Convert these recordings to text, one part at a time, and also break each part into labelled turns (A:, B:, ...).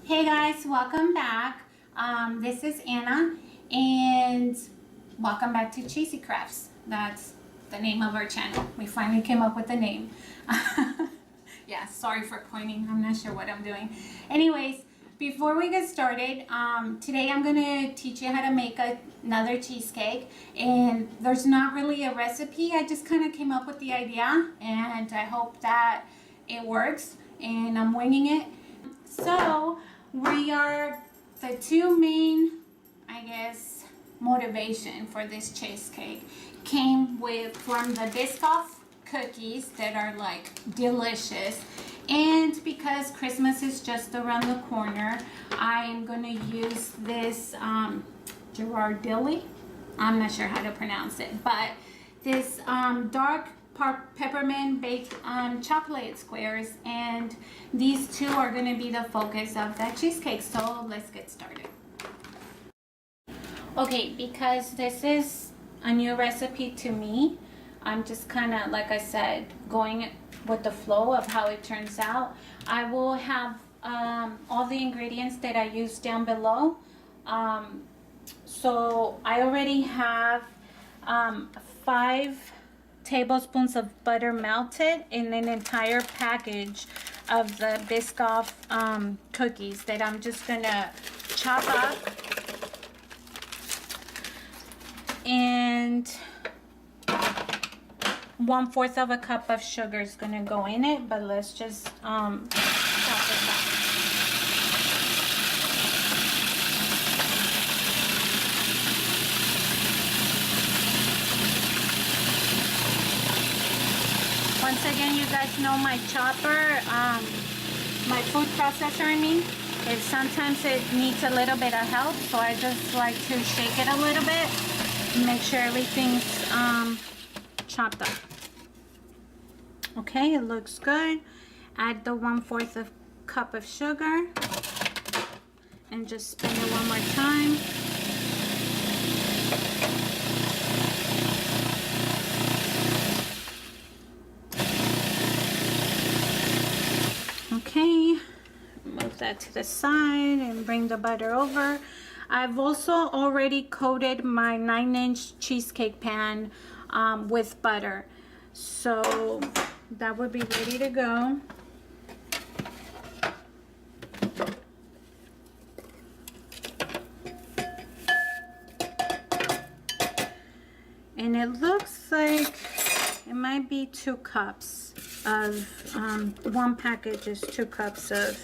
A: Hey guys, welcome back. This is Anna, and welcome back to Cheesy Crafts. That's the name of our channel. We finally came up with the name. Yeah, sorry for pointing. I'm not sure what I'm doing. Anyways, before we get started, today I'm gonna teach you how to make another cheesecake. And there's not really a recipe. I just kind of came up with the idea, and I hope that it works. And I'm winging it. So the two main, I guess, motivation for this cheesecake came from the Biscoff cookies that are like delicious, and because Christmas is just around the corner, I am going to use this Ghirardelli, I'm not sure how to pronounce it, but this dark peppermint baked chocolate squares, and these two are going to be the focus of that cheesecake. So let's get started. Okay, because this is a new recipe to me, I'm just kind of, like I said, going with the flow of how it turns out. I will have all the ingredients that I use down below. So I already have 5 tablespoons of butter melted in an entire package of the Biscoff cookies that I'm just gonna chop up, and 1/4 of a cup of sugar is gonna go in it, but let's just chop it up. Once again, you guys know my chopper, my food processor, I mean, sometimes it needs a little bit of help, so I just like to shake it a little bit and make sure everything's chopped up. Okay, it looks good. Add the 1/4 of cup of sugar and just spin it one more time. Okay, move that to the side and bring the butter over. I've also already coated my 9-inch cheesecake pan with butter, so that would be ready to go. And it looks like it might be 2 cups of one package is 2 cups of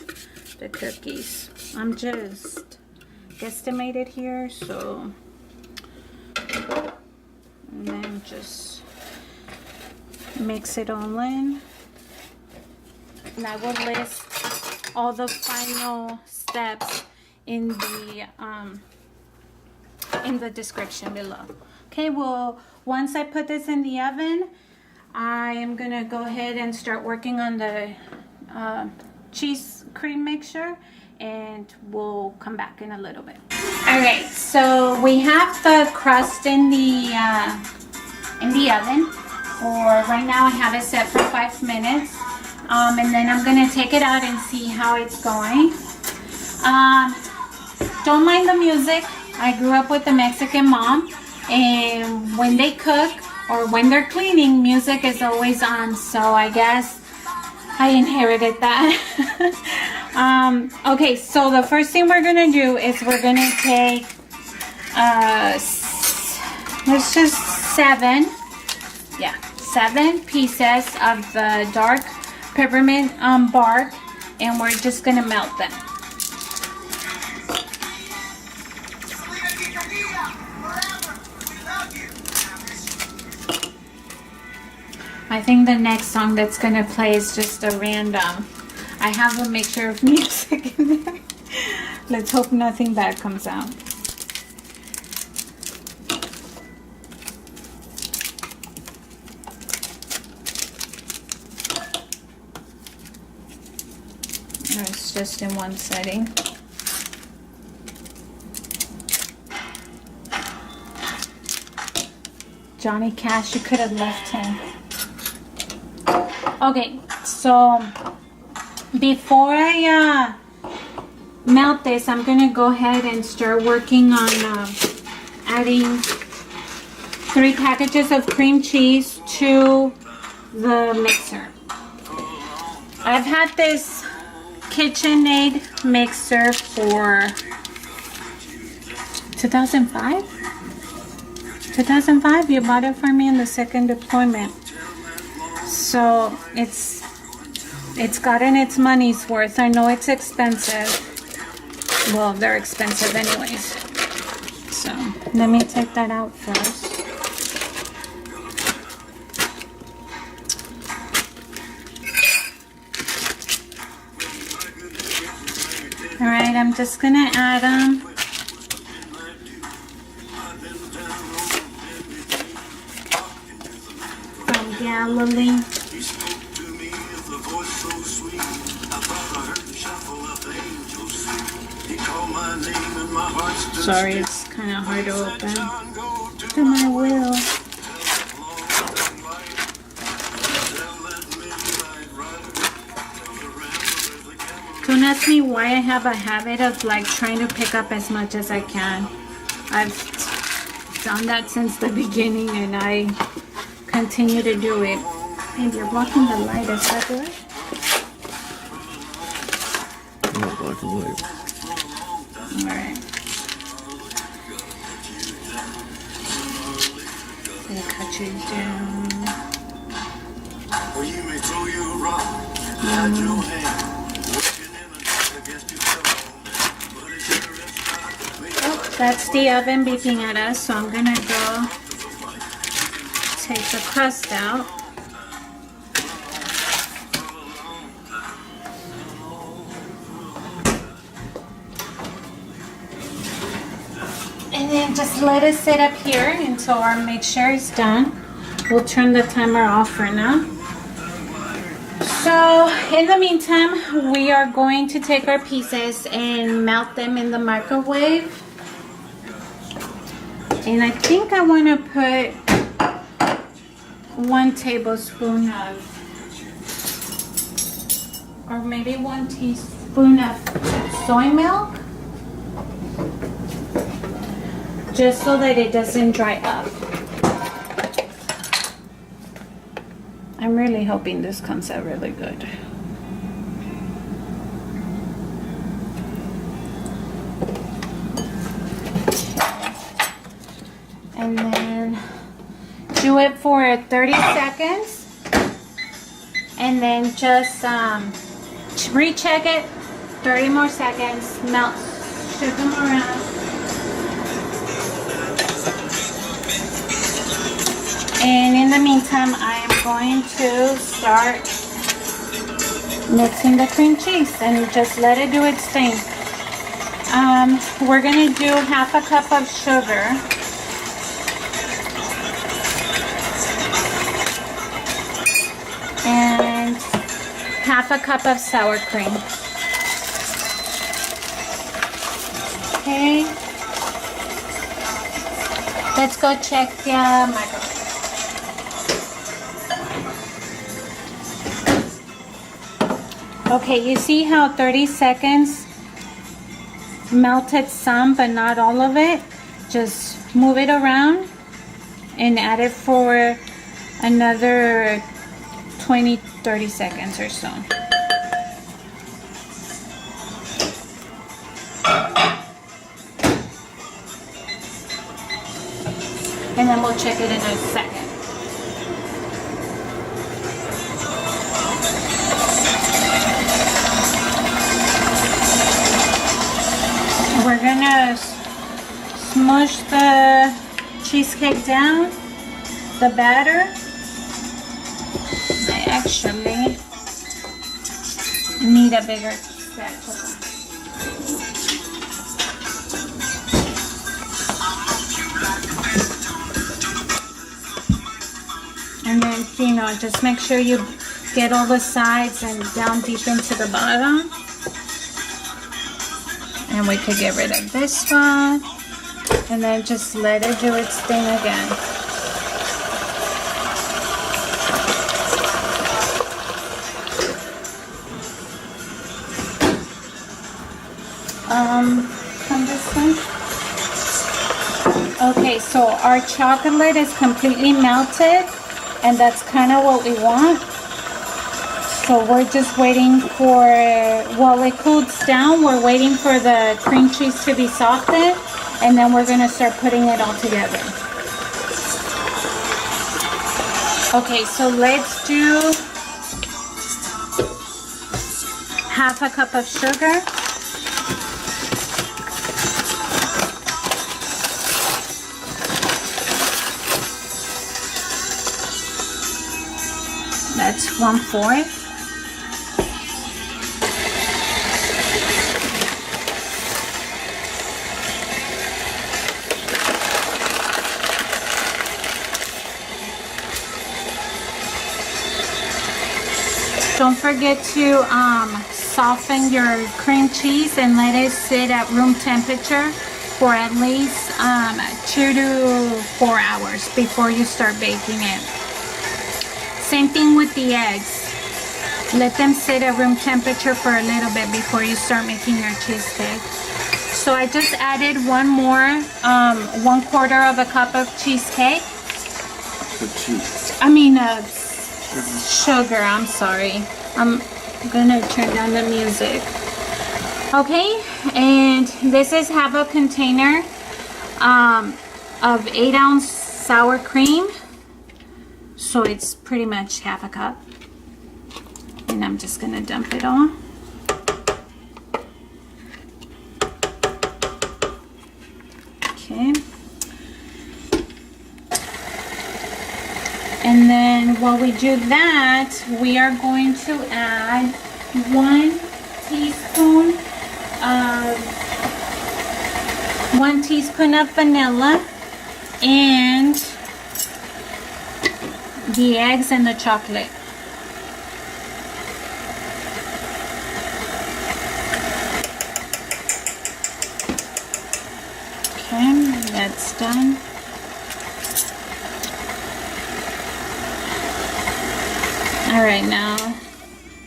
A: the cookies. I'm just guesstimated here, so, and then just mix it all in, and I will list all the final steps in the description below. Okay, well, once I put this in the oven, I am gonna go ahead and start working on the cheese cream mixture, and we'll come back in a little bit. Alright, so we have the crust in the oven. Right now I have it set for 5 minutes, and then I'm gonna take it out and see how it's going. Don't mind the music. I grew up with a Mexican mom, and when they cook or when they're cleaning, music is always on, so I guess I inherited that. Okay, so the first thing we're gonna do is we're gonna take let's just 7 pieces of the dark peppermint bark, and we're just gonna melt them. I think the next song that's gonna play is just a random. I have a mixture of music in there. Let's hope nothing bad comes out. It's just in one setting. Johnny Cash, you could have left him. Okay, so before I melt this, I'm gonna go ahead and start working on adding 3 packages of cream cheese to the mixer. I've had this KitchenAid mixer for 2005. 2005, you bought it for me in the second deployment. So it's gotten its money's worth. I know it's expensive. Well, they're expensive anyways. So let me take that out first. All right, I'm just gonna add them. From Galilee. Sorry, it's kind of hard to open. To my will. Don't ask me why I have a habit of like trying to pick up as much as I can. I've done that since the beginning and I continue to do it. Hey, you're blocking the light, is that good?
B: I'm not blocking the light.
A: Alright. Gonna cut you down. Oh, that's the oven beeping at us, so I'm gonna go take the crust out. And then just let it sit up here until our mixture is done. We'll turn the timer off for now. So in the meantime, we are going to take our pieces and melt them in the microwave. And I think I want to put 1 tablespoon of, or maybe 1 teaspoon of soy milk. Just so that it doesn't dry up. I'm really hoping this comes out really good. And then do it for 30 seconds. And then just recheck it, 30 more seconds, melt, shift them around. And in the meantime, I am going to start mixing the cream cheese and just let it do its thing. We're going to do 1/2 cup of sugar. And 1/2 cup of sour cream. Okay. Let's go check the microwave. Okay, you see how 30 seconds melted some, but not all of it? Just move it around and add it for another 20-30 seconds or so. And then we'll check it in a second. We're gonna smush the cheesecake down, the batter. I actually need a bigger spatula. And then, you know, just make sure you get all the sides and down deep into the bottom. And we could get rid of this one. And then just let it do its thing again. Come this way. Okay, so our chocolate is completely melted, and that's kind of what we want. So we're just waiting for, while it cools down, we're waiting for the cream cheese to be softened, and then we're gonna start putting it all together. Okay, so let's do half a cup of sugar. That's 1/4. Don't forget to soften your cream cheese and let it sit at room temperature for at least 2 to 4 hours before you start baking it. Same thing with the eggs. Let them sit at room temperature for a little bit before you start making your cheesecake. So I just added one more, 1/4 of a cup of cheesecake. Sugar, I'm sorry. I'm gonna turn down the music. Okay, and this is half a container of 8-ounce sour cream. So it's pretty much half a cup. And I'm just gonna dump it all. Okay. And then while we do that, we are going to add 1 teaspoon of vanilla and the eggs and the chocolate. Okay, that's done. All right,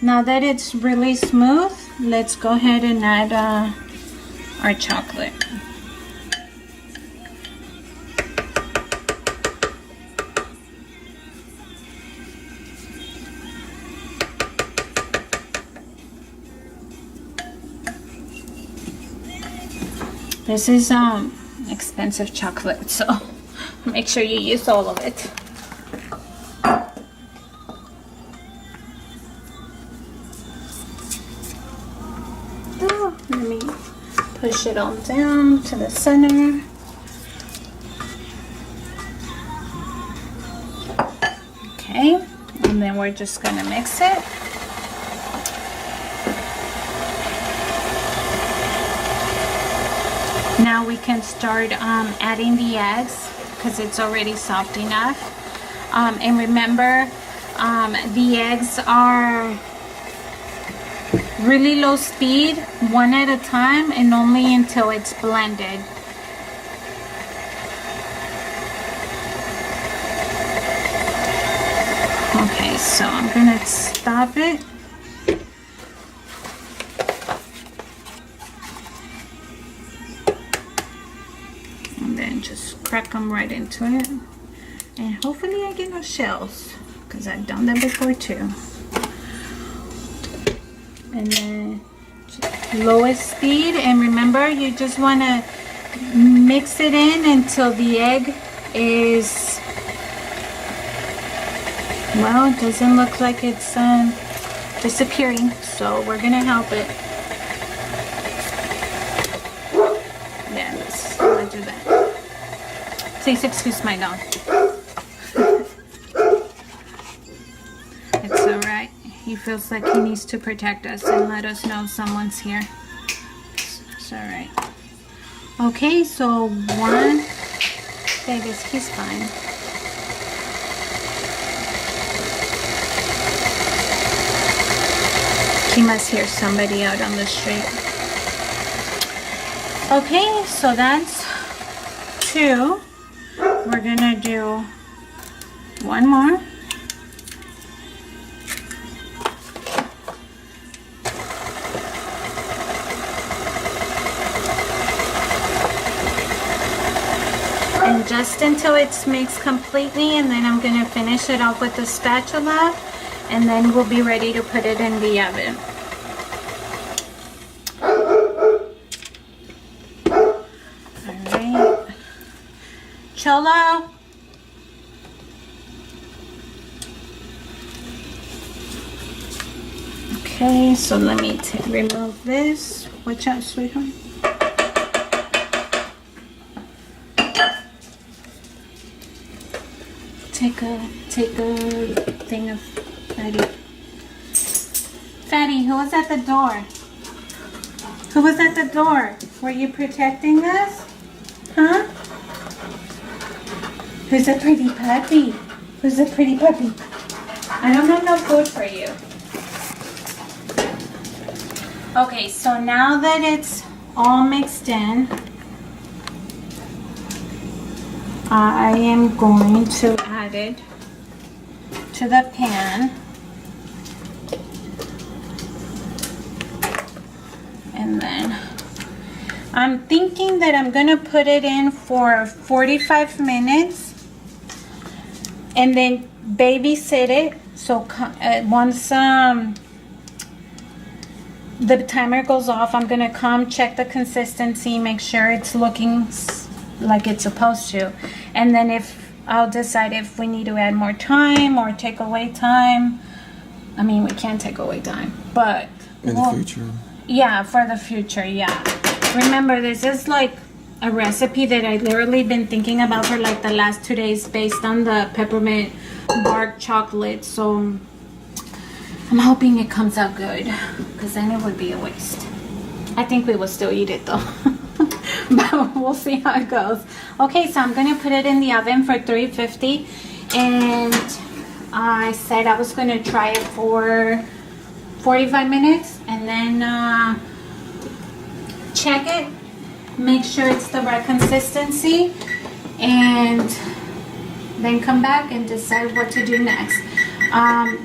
A: now that it's really smooth, let's go ahead and add our chocolate. This is expensive chocolate, so make sure you use all of it. Let me push it all down to the center. Okay, and then we're just gonna mix it. Now we can start adding the eggs because it's already soft enough. And remember, the eggs are really low speed, 1 at a time, and only until it's blended. Okay, so I'm gonna stop it. And then just crack them right into it. And hopefully I get no shells, because I've done that before too. And then lowest speed, and remember, you just want to mix it in until the egg is, well, it doesn't look like it's disappearing, so we're gonna help it. Yeah, let's do that. Please excuse my dog. It's alright. He feels like he needs to protect us and let us know someone's here. It's alright. Okay, so one, Davis, he's fine. He must hear somebody out on the street. Okay, so that's 2. We're gonna do 1 more. and just until it's mixed completely, and then I'm gonna finish it off with the spatula, and then we'll be ready to put it in the oven. Alright. Cholo. Okay, so let me remove this. Watch out, sweetheart. Take a thing of Fatty. Fatty, who was at the door? Who was at the door? Were you protecting us? Huh? Who's a pretty puppy? Who's a pretty puppy? I don't have no food for you. Okay, so now that it's all mixed in, I am going to add it to the pan. And then I'm thinking that I'm gonna put it in for 45 minutes and then babysit it. So once the timer goes off, I'm gonna come check the consistency, make sure it's looking like it's supposed to, and then I'll decide if we need to add more time or take away time. I mean, we can't take away time, but
B: in the future.
A: Yeah, for the future, yeah. Remember, this is like a recipe that I literally been thinking about for like the last 2 days based on the peppermint dark chocolate. So I'm hoping it comes out good, because then it would be a waste. I think we will still eat it though. But we'll see how it goes. Okay, so I'm gonna put it in the oven for 350, and I said I was gonna try it for 45 minutes and then check it, make sure it's the right consistency, and then come back and decide what to do next.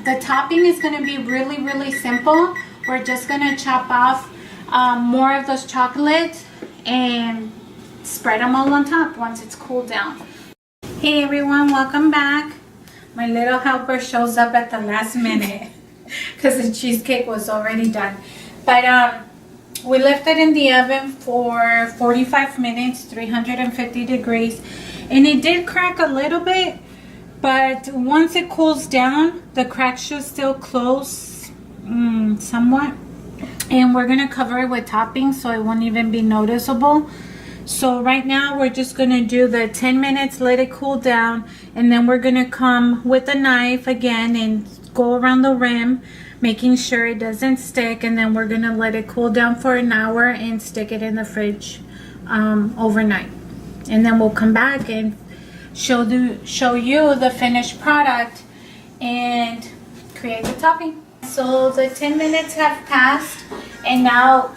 A: The topping is going to be really simple. We're just going to chop off more of those chocolates and spread them all on top once it's cooled down. Hey everyone, welcome back. My little helper shows up at the last minute because the cheesecake was already done. But we left it in the oven for 45 minutes, 350 degrees, and it did crack a little bit, but once it cools down, the crack should still close somewhat. And we're gonna cover it with toppings so it won't even be noticeable. So right now we're just gonna do the 10 minutes, let it cool down, and then we're gonna come with a knife again and go around the rim, making sure it doesn't stick, and then we're gonna let it cool down for an hour and stick it in the fridge overnight. And then we'll come back and show you the finished product and create the topping. So the 10 minutes have passed, and now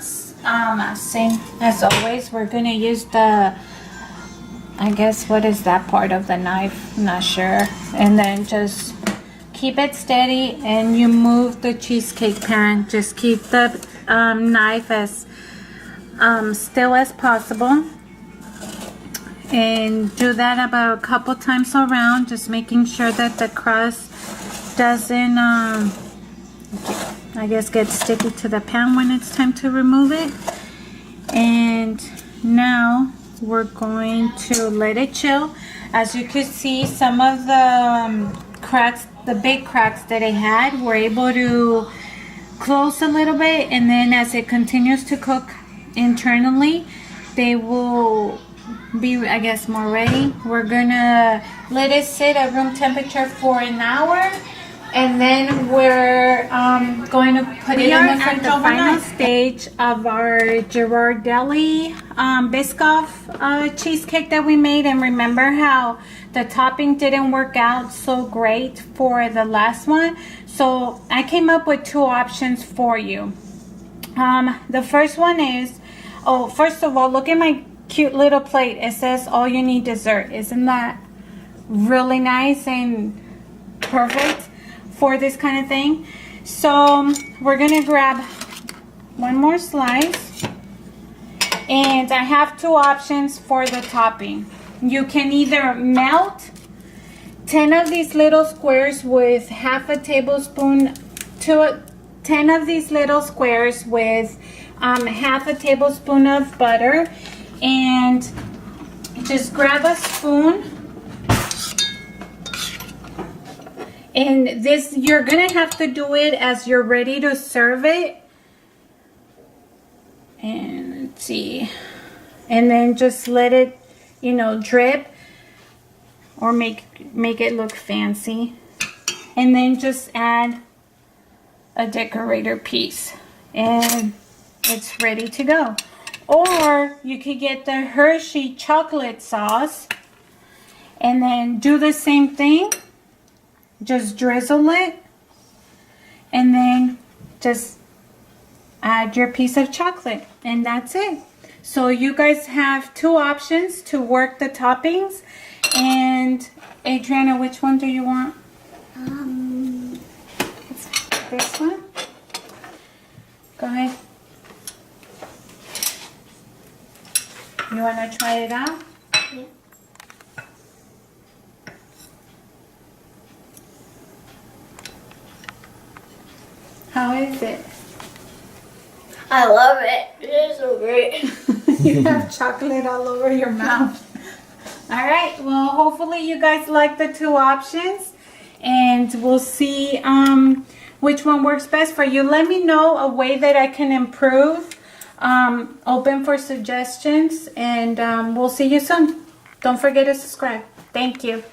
A: same as always, we're gonna use the, I guess, what is that part of the knife? I'm not sure. And then just keep it steady, and you move the cheesecake pan. Just keep the knife as still as possible, and do that about a couple times around, just making sure that the crust doesn't I guess get sticky to the pan when it's time to remove it. And now we're going to let it chill. As you can see, some of the cracks, the big cracks that it had, were able to close a little bit, and then as it continues to cook internally, they will be, I guess, more ready. We're gonna let it sit at room temperature for an hour, and then we're going to put it in the fridge overnight. We are at the final stage of our Ghirardelli Biscoff cheesecake that we made. And remember how the topping didn't work out so great for the last one? So I came up with two options for you. The first one is, oh, first of all, look at my cute little plate. It says all you need dessert. Isn't that really nice and perfect for this kind of thing? So we're gonna grab one more slice, and I have two options for the topping. you can either melt 10 of these little squares with half a tablespoon to 10 of these little squares with half a tablespoon of butter, and just grab a spoon. And this, you're gonna have to do it as you're ready to serve it. And let's see. And then just let it, you know, drip or make it look fancy. And then just add a decorator piece and it's ready to go. Or you could get the Hershey chocolate sauce and then do the same thing. Just drizzle it and then just add your piece of chocolate and that's it. So you guys have two options to work the toppings. And Adriana, which one do you want? This one? Go ahead. You want to try it out?
C: Yeah.
A: How is it?
C: I love it. It is so great.
A: You have chocolate all over your mouth. All right, well, hopefully you guys like the two options and we'll see which one works best for you. Let me know a way that I can improve. Open for suggestions and we'll see you soon. Don't forget to subscribe. Thank you.